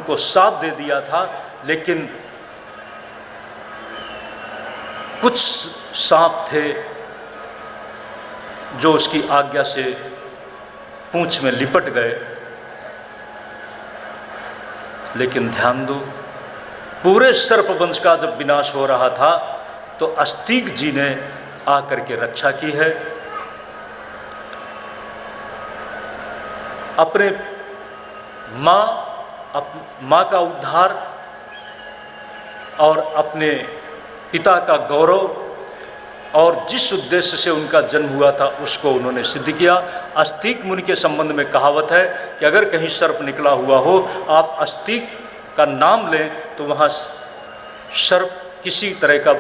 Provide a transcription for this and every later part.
उनको शाप दे दिया था, लेकिन कुछ सांप थे जो उसकी आज्ञा से पूंछ में लिपट गए। लेकिन ध्यान दो, पूरे सर्प वंश का जब विनाश हो रहा था तो अस्तिक जी ने आकर के रक्षा की है। अपने माँ का उद्धार और अपने पिता का गौरव और जिस उद्देश्य से उनका जन्म हुआ था उसको उन्होंने सिद्ध किया। अस्तिक मुनि के संबंध में कहावत है कि अगर कहीं सर्प निकला हुआ हो, आप अस्तिक का नाम लें तो वहाँ सर्प किसी तरह का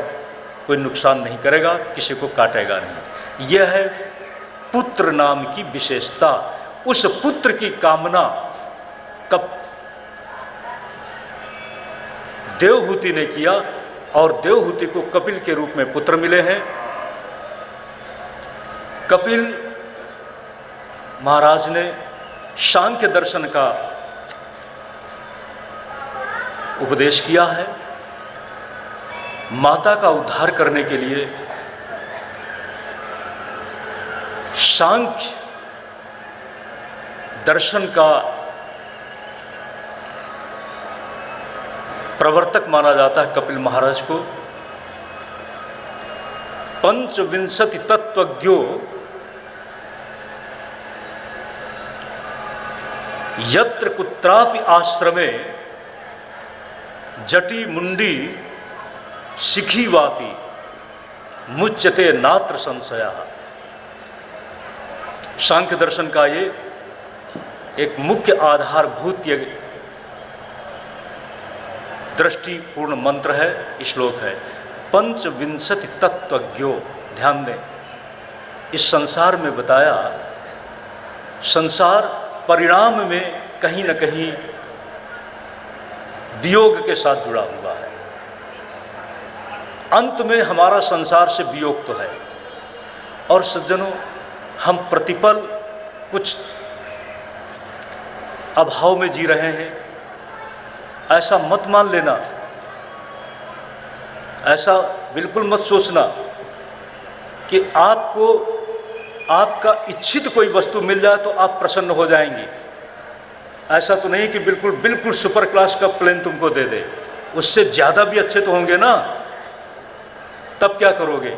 कोई नुकसान नहीं करेगा, किसी को काटेगा नहीं। यह है पुत्र नाम की विशेषता। उस पुत्र की कामना कब देवहूति ने किया और देवहूति को कपिल के रूप में पुत्र मिले हैं। कपिल महाराज ने सांख्य दर्शन का उपदेश किया है। माता का उद्धार करने के लिए सांख्य दर्शन का प्रवर्तक माना जाता है कपिल महाराज को। पंचविंशति तत्वज्ञो यत्र कुत्रापि आश्रमे जटी मुंडी शिखी वापी मुच्यते नात्र संशया। सांख्य दर्शन का ये एक मुख्य आधारभूत दृष्टिपूर्ण मंत्र है, श्लोक है। पंचविंशति तत्वज्ञो, ध्यान दें, इस संसार में बताया, संसार परिणाम में कहीं न कहीं वियोग के साथ जुड़ा हुआ है। अंत में हमारा संसार से वियोग तो है। और सज्जनों, हम प्रतिपल कुछ अभाव में जी रहे हैं, ऐसा मत मान लेना, ऐसा बिल्कुल मत सोचना कि आपको आपका इच्छित कोई वस्तु मिल जाए तो आप प्रसन्न हो जाएंगे। ऐसा तो नहीं कि बिल्कुल सुपर क्लास का प्लेन तुमको दे दे, उससे ज़्यादा भी अच्छे तो होंगे ना, तब क्या करोगे?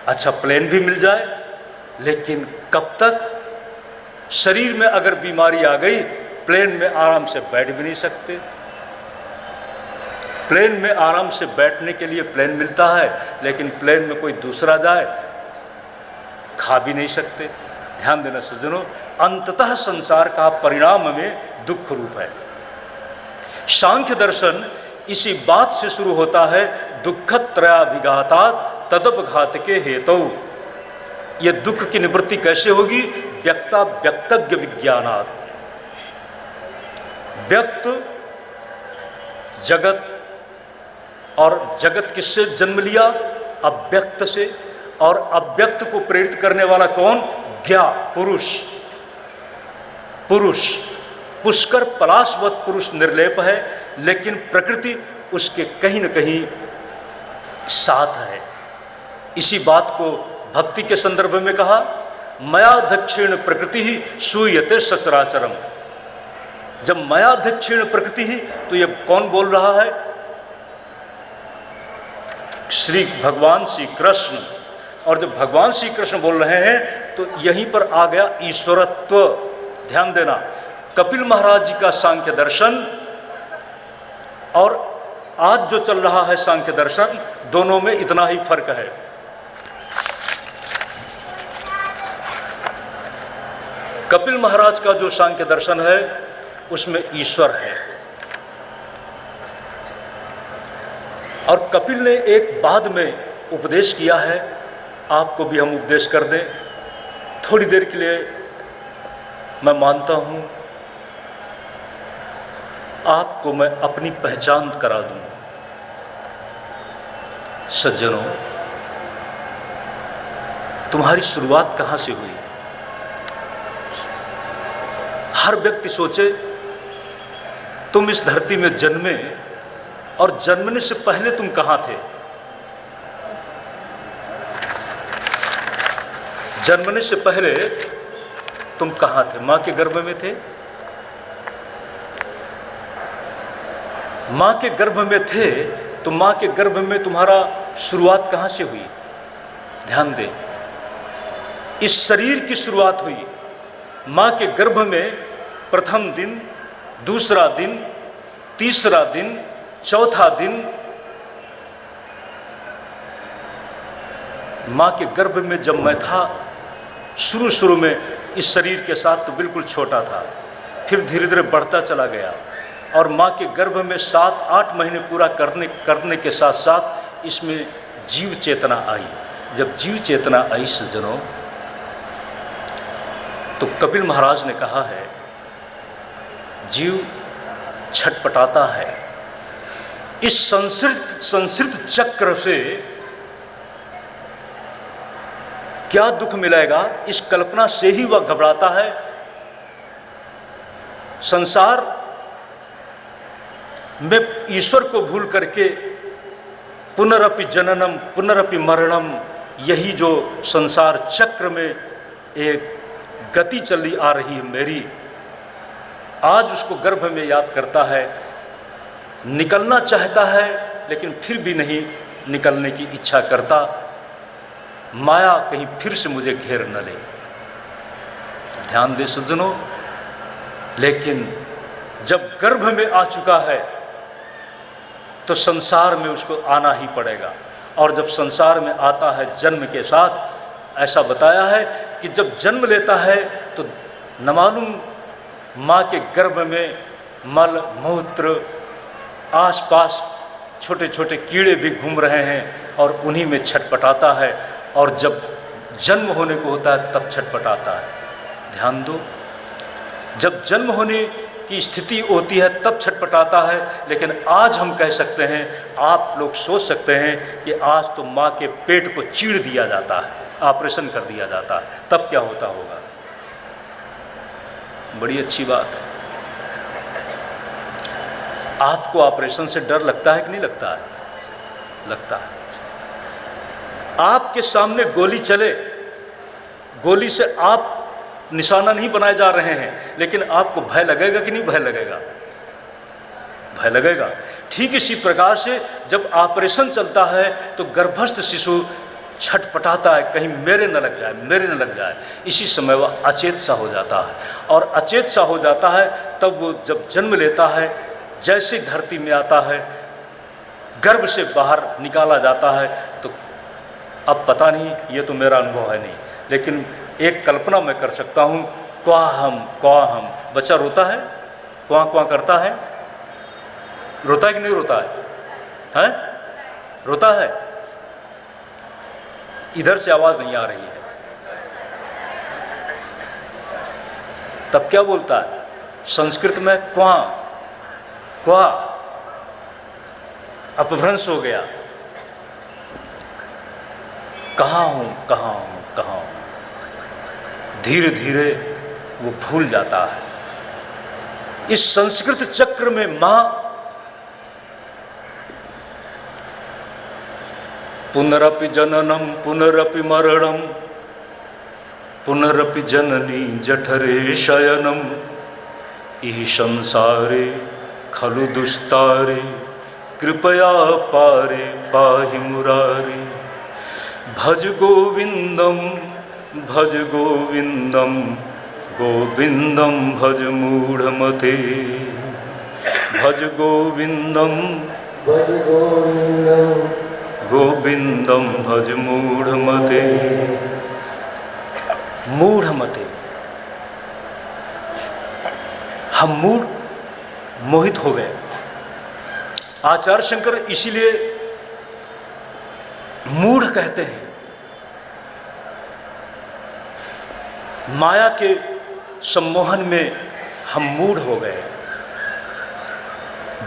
अच्छा प्लेन भी मिल जाए, लेकिन कब तक? शरीर में अगर बीमारी आ गई, प्लेन में आराम से बैठ भी नहीं सकते। प्लेन में आराम से बैठने के लिए प्लेन मिलता है, लेकिन प्लेन में कोई दूसरा जाए खा भी नहीं सकते। ध्यान देना सज्जनों, अंततः संसार का परिणाम में दुख रूप है। सांख्य दर्शन इसी बात से शुरू होता है, दुःखत्रयाभिघातात् तदपघात के हेतु। ये दुख की निवृत्ति कैसे होगी? व्यक्ता व्यक्तज्ञ विज्ञानात्। व्यक्त जगत, और जगत किससे जन्म लिया? अव्यक्त से। और अव्यक्त को प्रेरित करने वाला कौन? ज्ञा, पुरुष। पुरुष पुष्कर पलाशवत पुरुष निर्लेप है, लेकिन प्रकृति उसके कहीं न कहीं साथ है। इसी बात को भक्ति के संदर्भ में कहा, मया दक्षिण प्रकृति ही सूयते सचराचरम। जब मया दक्षिण प्रकृति ही, तो ये कौन बोल रहा है? श्री भगवान श्री कृष्ण। और जब भगवान श्री कृष्ण बोल रहे हैं तो यहीं पर आ गया ईश्वरत्व। ध्यान देना, कपिल महाराज जी का सांख्य दर्शन और आज जो चल रहा है सांख्य दर्शन, दोनों में इतना ही फर्क है। कपिल महाराज का जो सांख्य दर्शन है उसमें ईश्वर है। और कपिल ने एक बाद में उपदेश किया है, आपको भी हम उपदेश कर दें थोड़ी देर के लिए। मैं मानता हूं आपको मैं अपनी पहचान करा दूं। सज्जनों, तुम्हारी शुरुआत कहां से हुई? हर व्यक्ति सोचे तुम इस धरती में जन्मे और जन्मने से पहले तुम कहाँ थे? जन्मने से पहले तुम कहाँ थे? माँ के गर्भ में थे? माँ के गर्भ में थे तो माँ के गर्भ में तुम्हारा शुरुआत कहाँ से हुई? ध्यान दें, इस शरीर की शुरुआत हुई माँ के गर्भ में। प्रथम दिन, दूसरा दिन, तीसरा दिन, चौथा दिन माँ के गर्भ में जब मैं था, शुरू में इस शरीर के साथ तो बिल्कुल छोटा था, फिर धीरे धीरे बढ़ता चला गया और माँ के गर्भ में 7-8 महीने पूरा करने के साथ साथ इसमें जीव चेतना आई। जब जीव चेतना आई सज्जनों, तो कपिल महाराज ने कहा है जीव छटपटाता है। इस संसृत चक्र से क्या दुख मिलेगा, इस कल्पना से ही वह घबराता है। संसार में ईश्वर को भूल करके पुनरपि जननम पुनरपि मरणम, यही जो संसार चक्र में एक गति चली आ रही है मेरी, आज उसको गर्भ में याद करता है, निकलना चाहता है लेकिन फिर भी नहीं निकलने की इच्छा करता। माया कहीं फिर से मुझे घेर न ले। ध्यान दे सज्जनों, लेकिन जब गर्भ में आ चुका है तो संसार में उसको आना ही पड़ेगा। और जब संसार में आता है जन्म के साथ, ऐसा बताया है कि जब जन्म लेता है तो न मालूम माँ के गर्भ में मल मूत्र, आसपास छोटे छोटे कीड़े भी घूम रहे हैं और उन्हीं में छटपटाता है। और जब जन्म होने को होता है तब छटपटाता है। ध्यान दो, जब जन्म होने की स्थिति होती है तब छटपटाता है। लेकिन आज हम कह सकते हैं, आप लोग सोच सकते हैं कि आज तो माँ के पेट को चीर दिया जाता है, ऑपरेशन कर दिया जाता है, तब क्या होता होगा। बड़ी अच्छी बात है। आपको ऑपरेशन से डर लगता है कि नहीं लगता है? लगता है। आपके सामने गोली चले, गोली से आप निशाना नहीं बनाए जा रहे हैं, लेकिन आपको भय लगेगा कि नहीं? भय लगेगा, भय लगेगा। ठीक इसी प्रकार से जब ऑपरेशन चलता है तो गर्भस्थ शिशु छटपटाता है, कहीं मेरे न लग जाए, मेरे न लग जाए। इसी समय वह अचेत सा हो जाता है, और अचेत सा हो जाता है तब वो जब जन्म लेता है, जैसे धरती में आता है, गर्भ से बाहर निकाला जाता है, तो अब पता नहीं, ये तो मेरा अनुभव है नहीं, लेकिन एक कल्पना मैं कर सकता हूँ। क्वा हम बच्चा रोता है, क्वा क्वा करता है, रोता है कि नहीं रोता है? हैं? रोता है। इधर से आवाज नहीं आ रही है, तब क्या बोलता है? संस्कृत में क्वा क्वा, अपभ्रंश हो गया। कहाँ हूं, कहाँ हूं, कहाँ हूं। धीरे धीरे वो भूल जाता है। इस संस्कृत चक्र में मां पुनरपि जननम पुनरपि मरणम पुनरपि जननी जठरे शयनम इह संसारे खलु दुस्तारे कृपया पारे पाहि मुरारे भज गोविंदम गोविंदम भज मूढ़मते भज गोविंदम गोविंदम भज मूढ़मते। मूढ़मते, हम मूढ़ मोहित हो गए। आचार्य शंकर इसीलिए मूढ़ कहते हैं। माया के सम्मोहन में हम मूढ़ हो गए।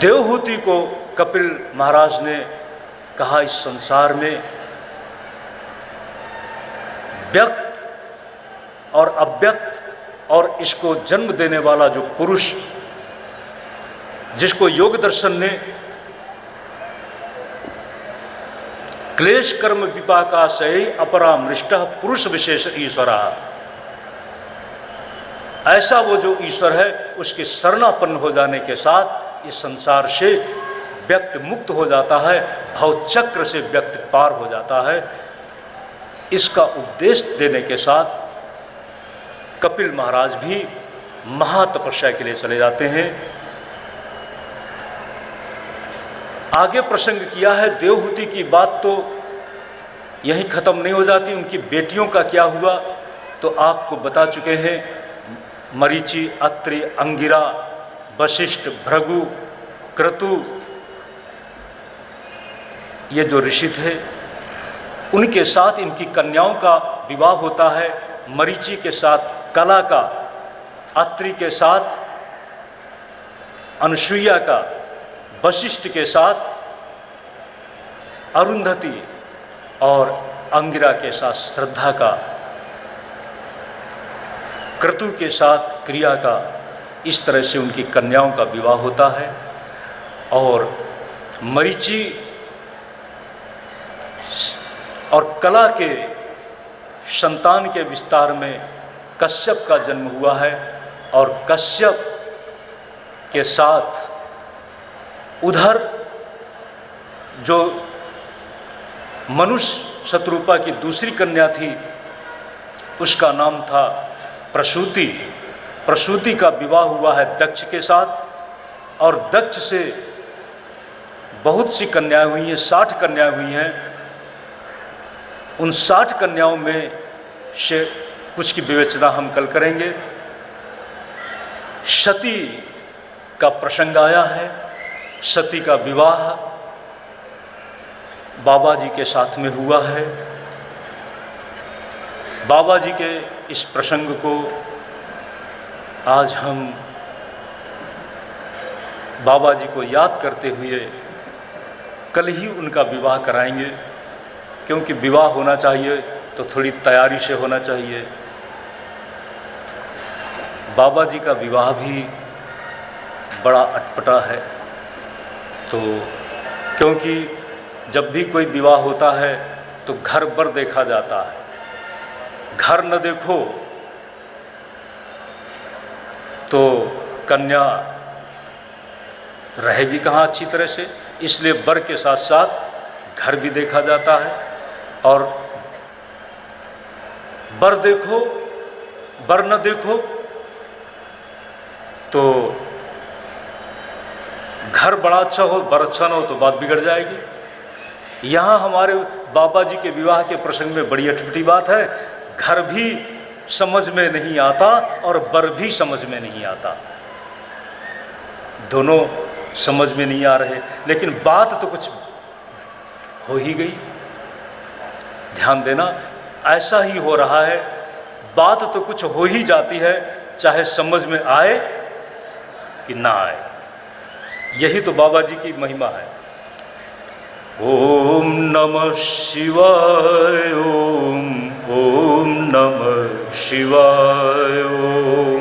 देवहूति को कपिल महाराज ने कहा, इस संसार में व्यक्त और अव्यक्त और इसको जन्म देने वाला जो पुरुष, जिसको योग दर्शन ने क्लेश कर्म विपाका सही अपरामृष्ट पुरुष विशेष ईश्वरा, ऐसा वो जो ईश्वर है उसके शरणापन्न हो जाने के साथ इस संसार से व्यक्ति मुक्त हो जाता है, भवचक्र से व्यक्ति पार हो जाता है। इसका उपदेश देने के साथ कपिल महाराज भी महातपस्या के लिए चले जाते हैं। आगे प्रसंग किया है, देवहूति की बात तो यहीं खत्म नहीं हो जाती, उनकी बेटियों का क्या हुआ तो आपको बता चुके हैं। मरीचि, अत्रि, अंगिरा, वशिष्ठ, भृगु, क्रतु, ये जो ऋषि थे उनके साथ इनकी कन्याओं का विवाह होता है। मरीचि के साथ कला का, अत्रि के साथ अनुसुईया का, वशिष्ठ के साथ अरुंधति और अंगिरा के साथ श्रद्धा का, क्रतु के साथ क्रिया का, इस तरह से उनकी कन्याओं का विवाह होता है। और मरीचि और कला के संतान के विस्तार में कश्यप का जन्म हुआ है और कश्यप के साथ उधर जो मनुष्य शत्रुपा की दूसरी कन्या थी उसका नाम था प्रसूति। प्रसूति का विवाह हुआ है दक्ष के साथ और दक्ष से बहुत सी कन्याएं हुई हैं, 60 कन्याएं हुई हैं। उन 60 कन्याओं में से कुछ की विवेचना हम कल करेंगे। सती का प्रसंग आया है, सती का विवाह बाबा जी के साथ में हुआ है। बाबा जी के इस प्रसंग को आज हम बाबा जी को याद करते हुए कल ही उनका विवाह कराएंगे, क्योंकि विवाह होना चाहिए तो थोड़ी तैयारी से होना चाहिए। बाबा जी का विवाह भी बड़ा अटपटा है, तो क्योंकि जब भी कोई विवाह होता है तो घर भर देखा जाता है, घर न देखो तो कन्या रहेगी कहाँ अच्छी तरह से, इसलिए वर के साथ साथ घर भी देखा जाता है। और वर देखो वर न देखो तो घर बड़ा अच्छा हो वर अच्छा न हो तो बात बिगड़ जाएगी। यहाँ हमारे बाबा जी के विवाह के प्रसंग में बड़ी अटपटी बात है, घर भी समझ में नहीं आता और वर भी समझ में नहीं आता, दोनों समझ में नहीं आ रहे, लेकिन बात तो कुछ हो ही गई। ध्यान देना, ऐसा ही हो रहा है, बात तो कुछ हो ही जाती है, चाहे समझ में आए कि ना आए। यही तो बाबा जी की महिमा है। ओम नमः शिवाय, ओम ओम नमः शिवाय। ओम